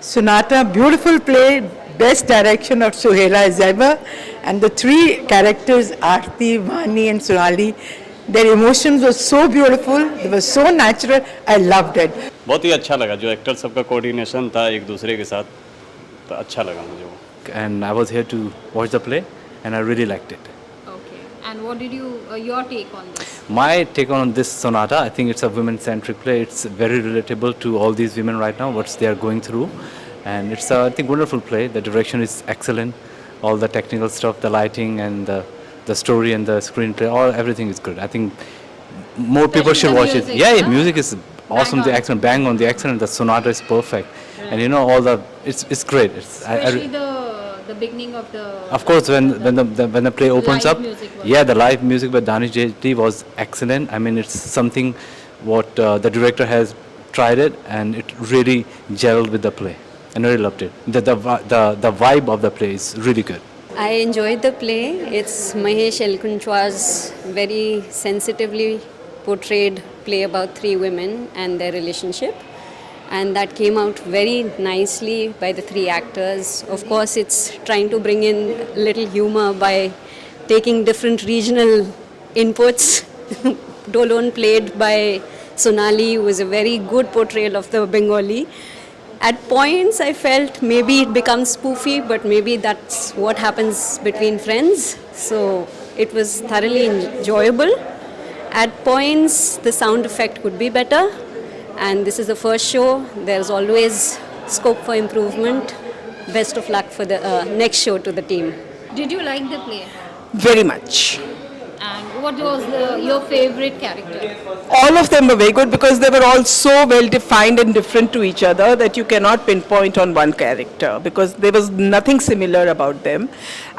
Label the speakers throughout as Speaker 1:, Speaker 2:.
Speaker 1: Sonata, beautiful play, best direction of Suhela as ever. And the three characters, Aarti, Vani and Sonali, their emotions were so beautiful, they were so natural, I loved it.
Speaker 2: बहुत ही अच्छा लगा जो actor सबका coordination था एक दूसरे के साथ तो अच्छा लगा मुझे वो.
Speaker 3: And I was here to watch the play and I really liked it.
Speaker 4: Okay. And what did your take on this?
Speaker 3: My take on this Sonata, I think it's a women-centric play. It's very relatable to all these women right now, what they are going through. And it's a, I think, wonderful play. The direction is excellent. All the technical stuff, the lighting and the story and the screenplay, everything is good. I think more people should watch it. Yeah, music is awesome. The accent, bang on the accent. The Sonata is perfect. And you know, it's great.
Speaker 4: Especially the beginning of the.
Speaker 3: Of course, when the play opens up, the live music by Danish JT was excellent. I mean, it's something what the director has tried it, and it really gelled with the play, and I really loved it. The vibe of the play is really good.
Speaker 5: I enjoyed the play. It's Mahesh Elkunchwar's very sensitively portrayed play about three women and their relationship. And that came out very nicely by the three actors. Of course, it's trying to bring in little humor by taking different regional inputs. Dolon played by Sonali was a very good portrayal of the Bengali. At points, I felt maybe it becomes spoofy, but maybe that's what happens between friends. So it was thoroughly enjoyable. At points, the sound effect could be better. And this is the first show. There's always scope for improvement. Best of luck for the next show to the team.
Speaker 4: Did you like the play?
Speaker 1: Very much.
Speaker 4: And what was your favorite character?
Speaker 1: All of them were very good because they were all so well defined and different to each other that you cannot pinpoint on one character because there was nothing similar about them.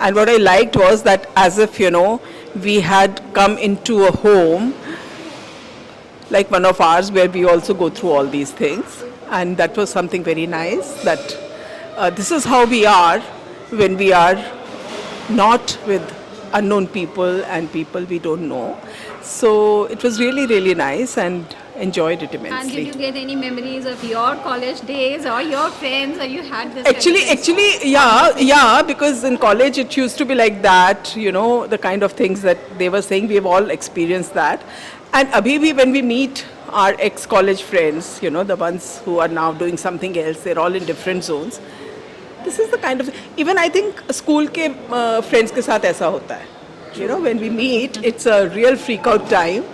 Speaker 1: And what I liked was that as if, we had come into a home like one of ours where we also go through all these things. And that was something very nice that this is how we are when we are not with unknown people and people we don't know. So it was really, really nice and enjoyed it immensely.
Speaker 4: And did you get any memories of your college days or your friends, or you had this?
Speaker 1: Actually, yeah, because in college it used to be like that, the kind of things that they were saying, we have all experienced that. And abhi when we meet our ex-college friends, the ones who are now doing something else, they're all in different zones. This is the kind of, even I think school ke friends ke saath aisa hota hai. When we meet, it's a real freak out time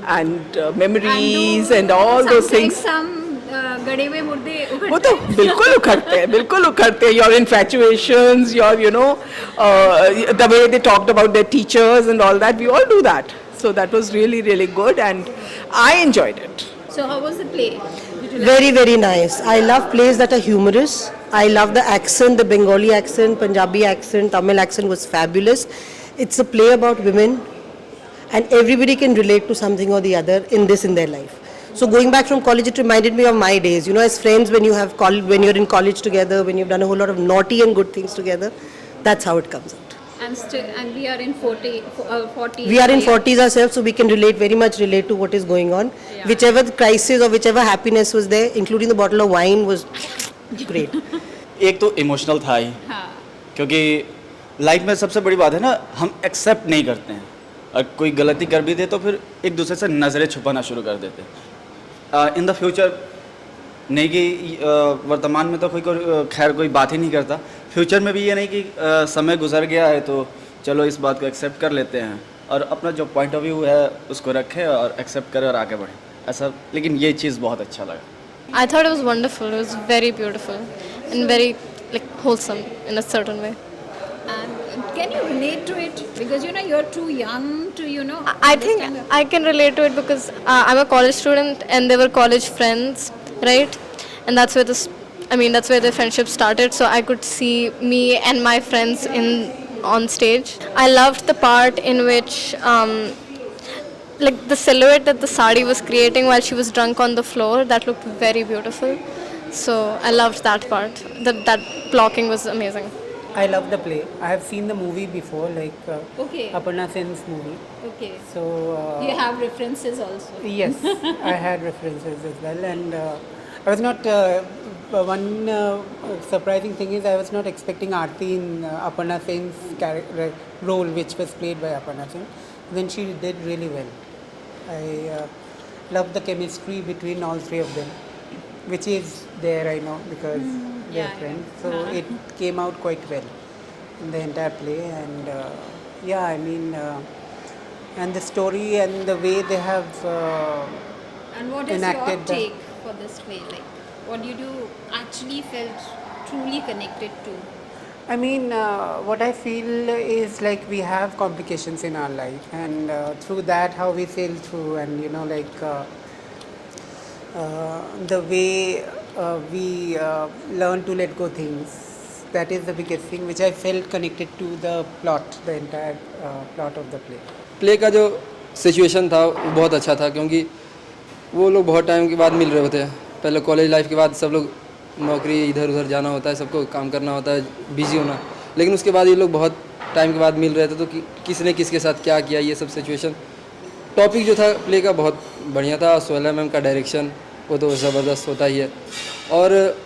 Speaker 1: and memories and all those things.
Speaker 4: Some gade hue murde ukhadte.
Speaker 1: वो तो बिल्कुल उखड़ते हैं. Your infatuations, your the way they talked about their teachers and all that, we all do that. So that was really, really good and I enjoyed it.
Speaker 4: So how was the play?
Speaker 6: Very, very nice. I love plays that are humorous. I love the accent, the Bengali accent, Punjabi accent, Tamil accent was fabulous. It's a play about women and everybody can relate to something or the other in their life. So going back from college, it reminded me of my days. As friends, when you're in college together, when you've done a whole lot of naughty and good things together, that's how it comes out.
Speaker 4: And we are in 40.
Speaker 6: We are in 40s ourselves, so we can very much relate to what is going on. Yeah. Whichever crisis or whichever happiness was there, including the bottle of wine, was great.
Speaker 7: एक तो emotional था ही, क्योंकि life में सबसे बड़ी बात है ना, हम एक्सेप्ट नहीं करते हैं और कोई गलती कर भी दे तो फिर एक दूसरे से नज़रें छुपाना शुरू कर देते हैं. इन द फ्यूचर नहीं कि वर्तमान में तो खैर कोई बात ही नहीं करता. फ्यूचर में भी ये नहीं कि समय गुजर गया है तो चलो इस बात को एक्सेप्ट कर लेते हैं और अपना जो पॉइंट ऑफ व्यू है उसको रखें और एक्सेप्ट करें और आगे बढ़ें ऐसा. लेकिन ये चीज़ बहुत अच्छा लगा.
Speaker 8: I thought it was wonderful. It was very beautiful and very wholesome in a certain way.
Speaker 4: And can you relate to it? Because you're too young to
Speaker 8: I think I can relate to it because I'm a college student and they were college friends, right? And that's where the friendship started. So I could see me and my friends on stage. I loved the part in which the silhouette that the sari was creating while she was drunk on the floor, that looked very beautiful. So I loved that part. That blocking was amazing.
Speaker 9: I love the play. I have seen the movie before,
Speaker 4: okay.
Speaker 9: Aparna Sen's movie.
Speaker 4: Okay.
Speaker 9: So
Speaker 4: you have references also.
Speaker 9: Yes, I had references as well, and I was not one surprising thing is I was not expecting Aarti in Aparna Sen's role, which was played by Aparna Sen. Then she did really well. I love the chemistry between all three of them, which is there, I know, because they're friends. So it came out quite well in the entire play. And and the story and the way they have
Speaker 4: And what is
Speaker 9: enacted
Speaker 4: your take for this play? Like, what you actually felt truly connected to?
Speaker 9: I mean, what I feel is like we have complications in our life, and through that, how we sail through, and the way we learn to let go things. That is the biggest thing, which I felt connected to the plot, the entire plot of the play.
Speaker 10: Play का जो situation था वो बहुत अच्छा था, क्योंकि वो लोग बहुत टाइम के बाद मिल रहे होते हैं. पहले कॉलेज लाइफ के बाद सब लोग नौकरी इधर उधर जाना होता है, सबको काम करना होता है, बिजी होना. लेकिन उसके बाद ये लोग बहुत टाइम के बाद मिल रहे थे, तो किसने किसके साथ क्या किया, ये सब सिचुएशन. टॉपिक जो था प्ले का बहुत बढ़िया था. सोहेला मैम का डायरेक्शन वो तो ज़बरदस्त होता ही है. और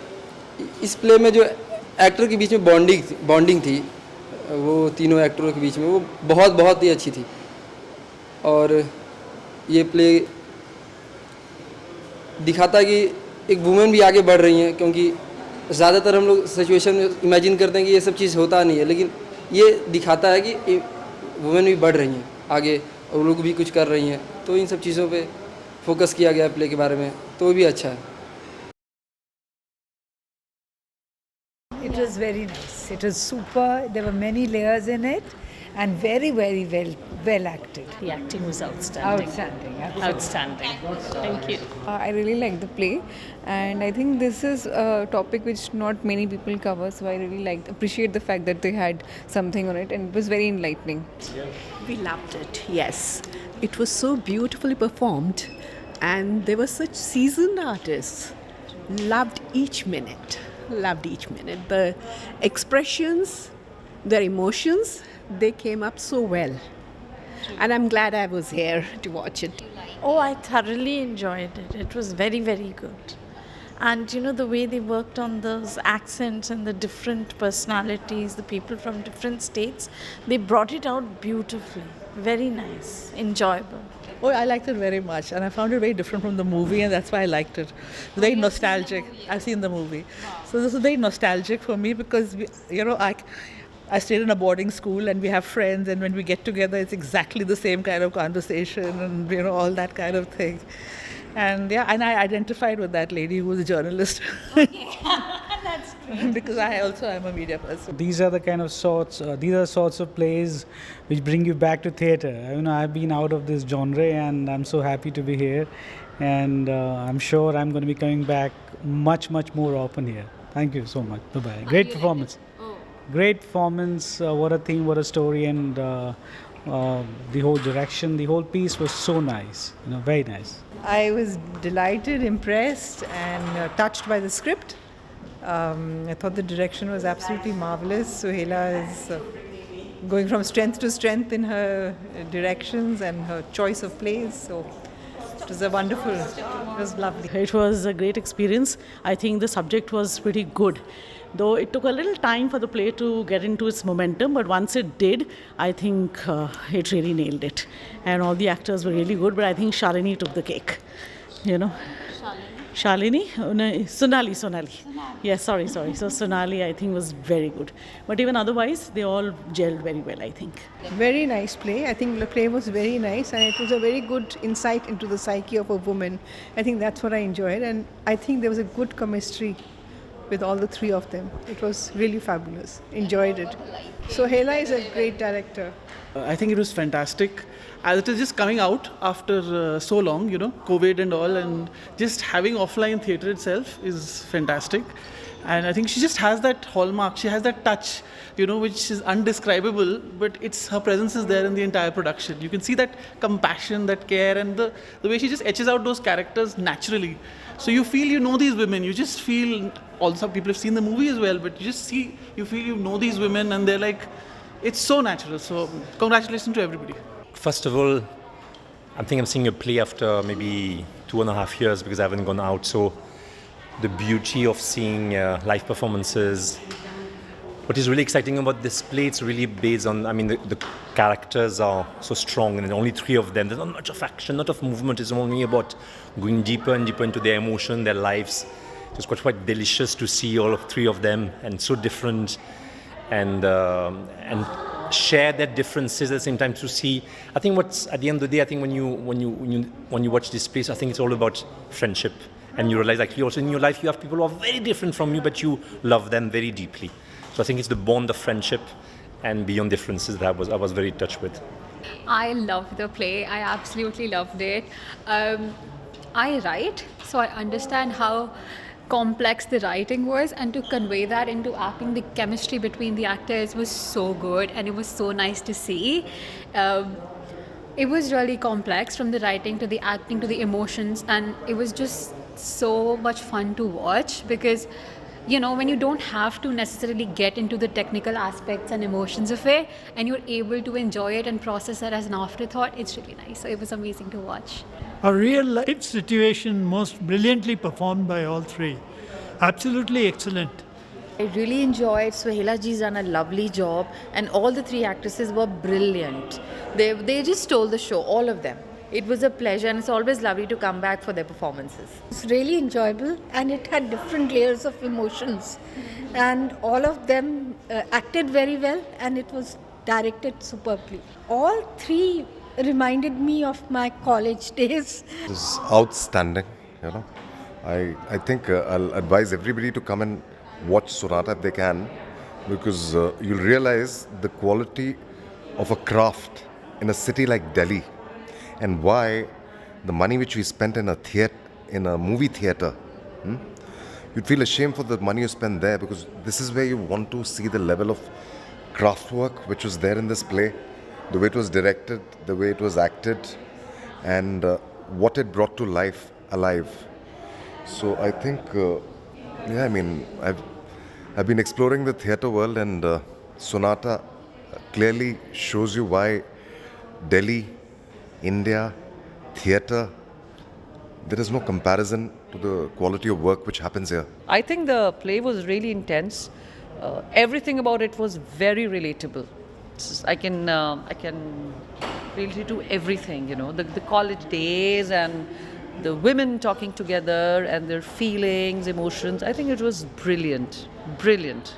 Speaker 10: इस प्ले में जो एक्टर के बीच में बॉन्डिंग थी वो तीनों एक्टरों के बीच में, वो बहुत ही अच्छी थी. और ये प्ले दिखाता है कि एक वुमेन भी आगे बढ़ रही हैं, क्योंकि ज़्यादातर हम लोग सिचुएशन में इमेजिन करते हैं कि ये सब चीज़ होता नहीं है, लेकिन ये दिखाता है कि वुमेन भी बढ़ रही हैं आगे और लोग भी कुछ कर रही हैं. तो इन सब चीज़ों पे फोकस किया गया है प्ले के बारे में, तो वो भी अच्छा है.
Speaker 11: It was very nice. It was super. There were many layers in it, and very well acted.
Speaker 12: The acting was outstanding.
Speaker 11: Absolutely.
Speaker 12: Outstanding. Thank you.
Speaker 13: I really like the play, and I think this is a topic which not many people cover. So I really appreciate the fact that they had something on it, and it was very enlightening.
Speaker 14: We loved it. Yes, it was so beautifully performed, and they were such seasoned artists. Loved each minute. The expressions, their emotions, they came up so well. And I'm glad I was here to watch it.
Speaker 12: Oh, I thoroughly enjoyed it. It was very, very good. And the way they worked on those accents and the different personalities, the people from different states, they brought it out beautifully. Very nice, enjoyable.
Speaker 15: Oh, I liked it very much, and I found it very different from the movie, and that's why I liked it. Very nostalgic. I've seen the movie, so this is very nostalgic for me because I stayed in a boarding school, and we have friends, and when we get together, it's exactly the same kind of conversation, and all that kind of thing. And and I identified with that lady who was a journalist. Okay. That's true. Because I also am a media person.
Speaker 16: These are the sorts of plays which bring you back to theatre. I've been out of this genre, and I'm so happy to be here. And I'm sure I'm going to be coming back much more often here. Thank you so much. Bye-bye. Great performance. Great performance. What a theme, what a story, and the whole direction, the whole piece was so nice. Very nice.
Speaker 11: I was delighted, impressed, and touched by the script. I thought the direction was absolutely marvelous. Sohela is going from strength to strength in her directions and her choice of plays. So it was it was lovely.
Speaker 12: It was a great experience. I think the subject was pretty good. Though it took a little time for the play to get into its momentum, but once it did, I think it really nailed it. And all the actors were really good, but I think Shalini took the cake. Shalini? Sonali. Yes, sorry. So Sonali, I think, was very good. But even otherwise, they all gelled very well, I think.
Speaker 11: Very nice play. I think the play was very nice, and it was a very good insight into the psyche of a woman. I think that's what I enjoyed, and I think there was a good chemistry with all the three of them. It was really fabulous. Enjoyed it. Sohela is a great director.
Speaker 17: I think it was fantastic. As it is just coming out after so long, COVID and all, and just having offline theatre itself is fantastic. And I think she just has that hallmark, she has that touch, which is undescribable, but her presence is there in the entire production. You can see that compassion, that care, and the way she just etches out those characters naturally. So you feel you know these women, you just feel, also people have seen the movie as well, but you feel you know these women, and they're like, it's so natural. So congratulations to everybody.
Speaker 18: First of all, I think I'm seeing a play after maybe 2.5 years because I haven't gone out. So the beauty of seeing live performances. What is really exciting about this play, it's really based on, I mean, the characters are so strong and only 3 of them. There's not much of action, not of movement. It's only about going deeper and deeper into their emotion, their lives. So it's quite delicious to see all of 3 of them and so different and share their differences at the same time to see. I think what's at the end of the day, I think when you watch this piece, I think it's all about friendship, and you realize actually also in your life you have people who are very different from you, but you love them very deeply. So I think it's the bond of friendship and beyond differences that I was very touched with.
Speaker 19: I loved the play. I absolutely loved it. I write, so I understand how complex the writing was, and to convey that into acting, the chemistry between the actors was so good, and it was so nice to see. It was really complex, from the writing to the acting to the emotions, and it was just so much fun to watch, because when you don't have to necessarily get into the technical aspects and emotions of it, and you're able to enjoy it and process it as an afterthought, it's really nice. So it was amazing to watch.
Speaker 20: A real life situation, most brilliantly performed by all 3. Absolutely excellent.
Speaker 21: I really enjoyed. Suhaila ji's done a lovely job, and all the 3 actresses were brilliant. They just stole the show, all of them. It was a pleasure, and it's always lovely to come back for their performances.
Speaker 22: It's really enjoyable, and it had different layers of emotions, and all of them acted very well, and it was directed superbly. All 3 reminded me of my college days.
Speaker 23: It was outstanding, I think I'll advise everybody to come and watch Sonata if they can, because you'll realize the quality of a craft in a city like Delhi, and why the money which we spent in a movie theater, you'd feel ashamed for the money you spend there, because this is where you want to see the level of craft work which was there in this play, the way it was directed, the way it was acted, and what it brought to life alive. So I think, I've been exploring the theatre world, and Sonata clearly shows you why Delhi, India, theatre, there is no comparison to the quality of work which happens here.
Speaker 24: I think the play was really intense. Everything about it was very relatable. I can relate to everything, the college days and the women talking together and their feelings, emotions. I think it was brilliant, brilliant.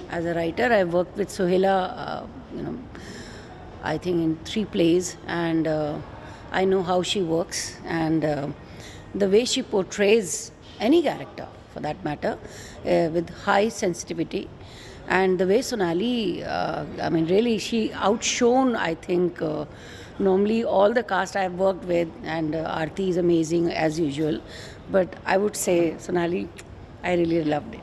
Speaker 25: As a writer, I worked with Suhaila, I think in 3 plays, and I know how she works, and the way she portrays any character, for that matter, with high sensitivity, and the way Sonali, really she outshone, I think, normally all the cast I've worked with, and Aarti is amazing as usual, but I would say Sonali, I really loved it.